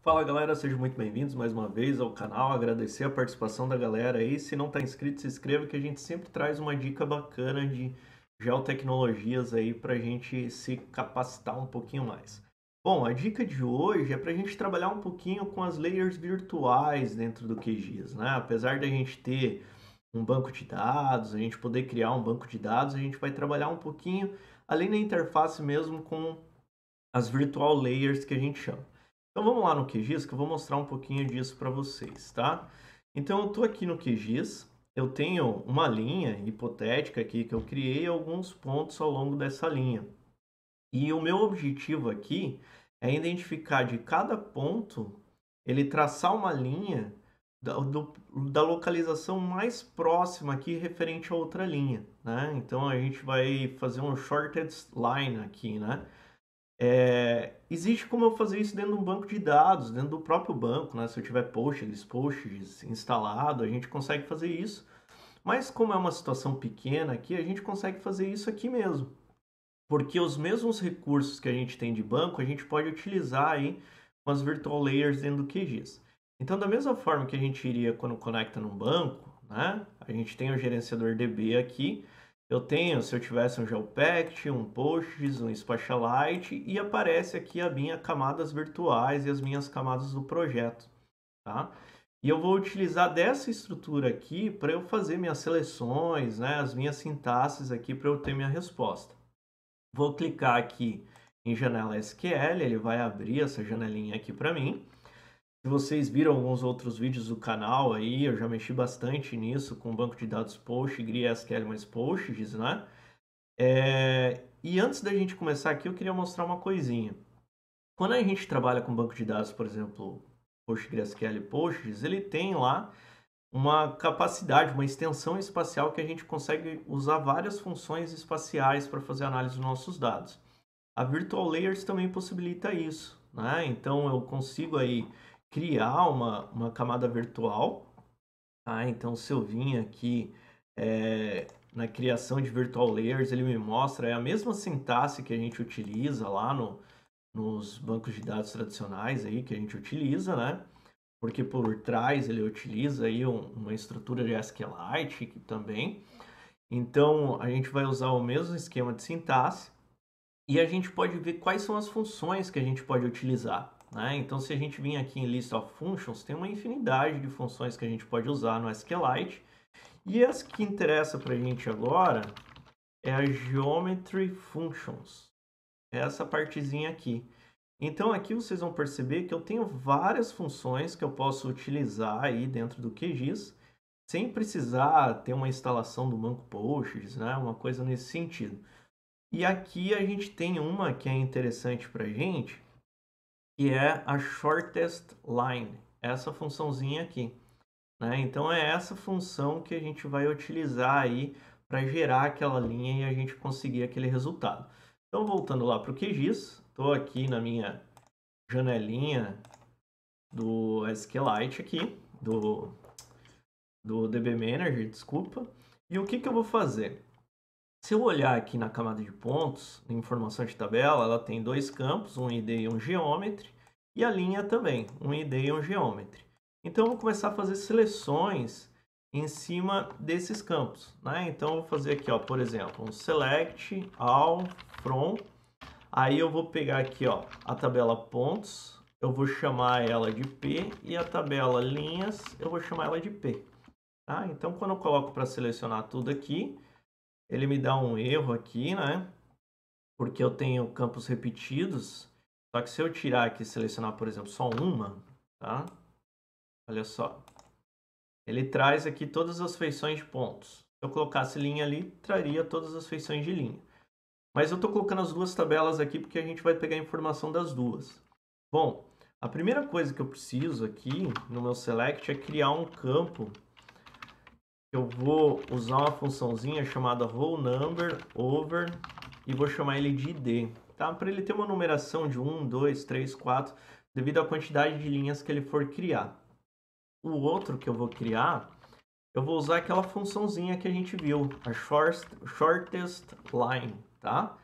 Fala galera, sejam muito bem-vindos mais uma vez ao canal, agradecer a participação da galera aí, se não está inscrito se inscreva que a gente sempre traz uma dica bacana de geotecnologias aí para a gente se capacitar um pouquinho mais. Bom, a dica de hoje é para a gente trabalhar um pouquinho com as layers virtuais dentro do QGIS, né? Apesar da gente ter um banco de dados, a gente poder criar um banco de dados, a gente vai trabalhar um pouquinho além da interface mesmo com as virtual layers que a gente chama. Então vamos lá no QGIS que eu vou mostrar um pouquinho disso para vocês, tá? Então eu estou aqui no QGIS, eu tenho uma linha hipotética aqui que eu criei alguns pontos ao longo dessa linha. E o meu objetivo aqui é identificar de cada ponto, ele traçar uma linha da localização mais próxima aqui referente a outra linha, né? Então a gente vai fazer um shortest line aqui, né? Existe como eu fazer isso dentro de um banco de dados, dentro do próprio banco, né? Se eu tiver Postgres instalado, a gente consegue fazer isso. Mas como é uma situação pequena aqui, a gente consegue fazer isso aqui mesmo. Porque os mesmos recursos que a gente tem de banco, a gente pode utilizar aí com as virtual layers dentro do QGIS. Então, da mesma forma que a gente iria quando conecta num banco, né? A gente tem o gerenciador DB aqui, eu tenho, se eu tivesse um GeoPact, um Postgres, um Spatialite, e aparece aqui a minha camadas virtuais e as minhas camadas do projeto, tá? E eu vou utilizar dessa estrutura aqui para eu fazer minhas seleções, né, as minhas sintaxes aqui para eu ter minha resposta. Vou clicar aqui em janela SQL, ele vai abrir essa janelinha aqui para mim. Se vocês viram alguns outros vídeos do canal aí, eu já mexi bastante nisso com o banco de dados PostgreSQL mais Postgres, né? E antes da gente começar aqui, eu queria mostrar uma coisinha. Quando a gente trabalha com banco de dados, por exemplo, PostgreSQL e Postgres, ele tem lá uma capacidade, uma extensão espacial que a gente consegue usar várias funções espaciais para fazer análise dos nossos dados. A Virtual Layers também possibilita isso, né? Então eu consigo aí criar uma camada virtual, tá? Então se eu vim aqui na criação de Virtual Layers, ele me mostra a mesma sintaxe que a gente utiliza lá nos bancos de dados tradicionais aí que a gente utiliza, né? Porque por trás ele utiliza aí uma estrutura de SQLite também. Então a gente vai usar o mesmo esquema de sintaxe e a gente pode ver quais são as funções que a gente pode utilizar, né? Então, se a gente vir aqui em List of Functions, tem uma infinidade de funções que a gente pode usar no SQLite. E as que interessa para a gente agora é a Geometry Functions, essa partezinha aqui. Então, aqui vocês vão perceber que eu tenho várias funções que eu posso utilizar aí dentro do QGIS, sem precisar ter uma instalação do banco Postgres, né? Uma coisa nesse sentido. E aqui a gente tem uma que é interessante para a gente, que é a shortest line, essa funçãozinha aqui, né? Então é essa função que a gente vai utilizar aí para gerar aquela linha e a gente conseguir aquele resultado. Então voltando lá para o QGIS, estou aqui na minha janelinha do SQLite aqui, do DB Manager, desculpa. E o que eu vou fazer? Se eu olhar aqui na camada de pontos, na informação de tabela, ela tem dois campos, um ID e um Geometry, e a linha também, um ID e um Geometry. Então, eu vou começar a fazer seleções em cima desses campos, né? Então, eu vou fazer aqui, ó, por exemplo, um Select All From. Aí eu vou pegar aqui, ó, a tabela pontos, eu vou chamar ela de P, e a tabela linhas, eu vou chamar ela de P. Tá? Então, quando eu coloco para selecionar tudo aqui, ele me dá um erro aqui, né? Porque eu tenho campos repetidos. Só que se eu tirar aqui e selecionar, por exemplo, só uma, tá? Olha só. Ele traz aqui todas as feições de pontos. Se eu colocasse linha ali, traria todas as feições de linha. Mas eu estou colocando as duas tabelas aqui porque a gente vai pegar a informação das duas. Bom, a primeira coisa que eu preciso aqui no meu select é criar um campo. Eu vou usar uma funçãozinha chamada roll number over e vou chamar ele de id, tá? Para ele ter uma numeração de 1, 2, 3, 4, devido à quantidade de linhas que ele for criar. O outro que eu vou criar, eu vou usar aquela funçãozinha que a gente viu, a shortest line, tá?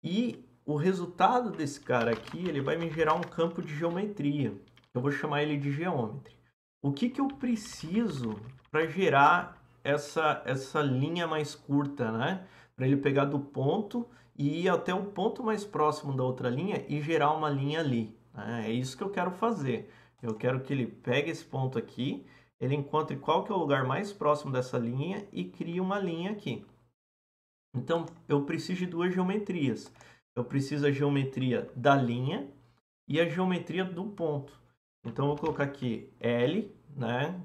E o resultado desse cara aqui, ele vai me gerar um campo de geometria. Eu vou chamar ele de Geometry. O que eu preciso para gerar essa linha mais curta, né? Para ele pegar do ponto e ir até o ponto mais próximo da outra linha e gerar uma linha ali, né? É isso que eu quero fazer. Eu quero que ele pegue esse ponto aqui, ele encontre qual que é o lugar mais próximo dessa linha e crie uma linha aqui. Então, eu preciso de duas geometrias. Eu preciso da geometria da linha e a geometria do ponto. Então, eu vou colocar aqui L, né?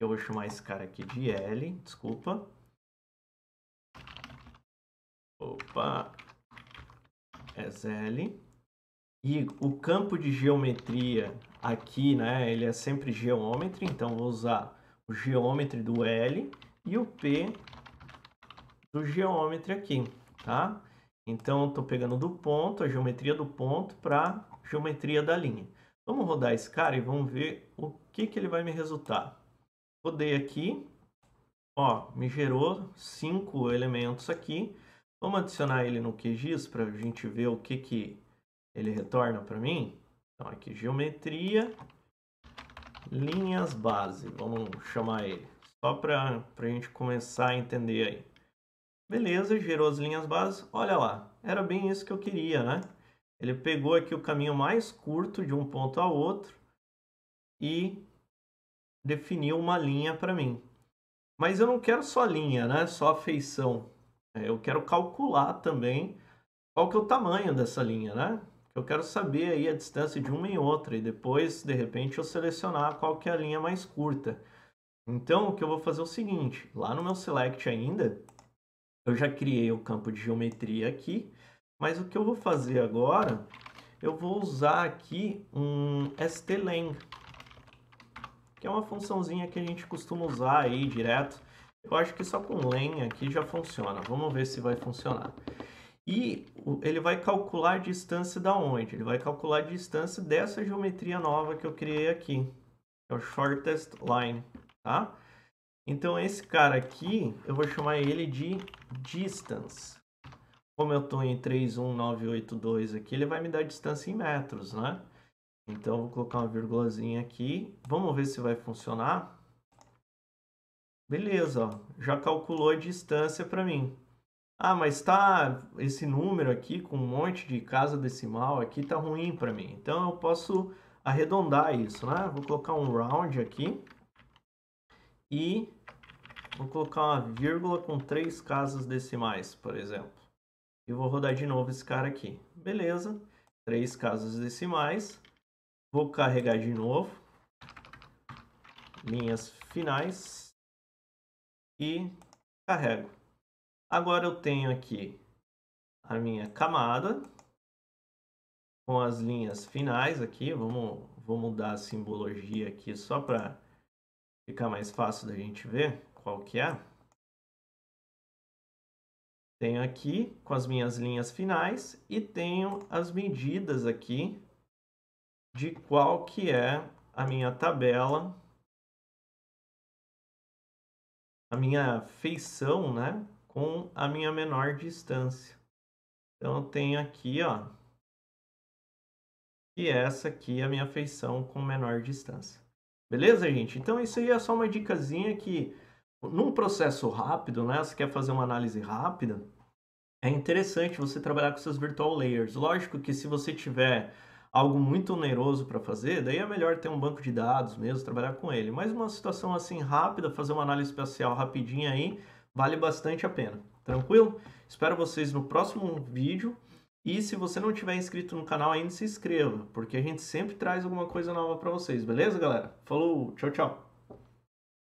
Eu vou chamar esse cara aqui de L, desculpa. Opa, SL. E o campo de geometria aqui, né? Ele é sempre geometry, então vou usar o geometry do L e o P do geometry aqui, tá? Então, estou pegando do ponto, a geometria do ponto para geometria da linha. Vamos rodar esse cara e vamos ver o que ele vai me resultar. Rodei aqui, ó, me gerou 5 elementos aqui. Vamos adicionar ele no QGIS para a gente ver o que ele retorna para mim. Então, aqui, geometria, linhas base, vamos chamar ele. Só para a gente começar a entender aí. Beleza, gerou as linhas bases. Olha lá, era bem isso que eu queria, né? Ele pegou aqui o caminho mais curto de um ponto a outro e definiu uma linha para mim. Mas eu não quero só linha, né? Só a feição. Eu quero calcular também qual que é o tamanho dessa linha, né? Eu quero saber aí a distância de uma e outra e depois, de repente, eu selecionar qual que é a linha mais curta. Então, o que eu vou fazer é o seguinte, lá no meu Select ainda, eu já criei o campo de geometria aqui, mas o que eu vou fazer agora, eu vou usar aqui um stlen, que é uma funçãozinha que a gente costuma usar aí direto. Eu acho que só com len aqui já funciona. Vamos ver se vai funcionar. E ele vai calcular a distância da onde? Ele vai calcular a distância dessa geometria nova que eu criei aqui. É o shortest line, tá? Então, esse cara aqui, eu vou chamar ele de distance. Como eu estou em 31982 aqui, ele vai me dar distância em metros, né? Então, eu vou colocar uma vírgulazinha aqui. Vamos ver se vai funcionar. Beleza, ó, já calculou a distância para mim. Ah, mas tá esse número aqui com um monte de casa decimal aqui tá ruim para mim. Então, eu posso arredondar isso, né? Vou colocar um round aqui. E vou colocar uma vírgula com 3 casas decimais, por exemplo. E vou rodar de novo esse cara aqui. Beleza, 3 casas decimais. Vou carregar de novo. Linhas finais. E carrego. Agora eu tenho aqui a minha camada. Com as linhas finais aqui. Vou mudar a simbologia aqui só para ficar mais fácil da gente ver qual que é. Tenho aqui com as minhas linhas finais e tenho as medidas aqui de qual que é a minha tabela, a minha feição, né, com a minha menor distância. Então, eu tenho aqui, ó, e essa aqui é a minha feição com menor distância. Beleza, gente? Então, isso aí é só uma dicasinha que, num processo rápido, né, você quer fazer uma análise rápida, é interessante você trabalhar com seus virtual layers. Lógico que se você tiver algo muito oneroso para fazer, daí é melhor ter um banco de dados mesmo, trabalhar com ele. Mas uma situação assim rápida, fazer uma análise espacial rapidinha aí, vale bastante a pena. Tranquilo? Espero vocês no próximo vídeo. E se você não tiver inscrito no canal ainda, se inscreva, porque a gente sempre traz alguma coisa nova para vocês. Beleza, galera? Falou, tchau, tchau!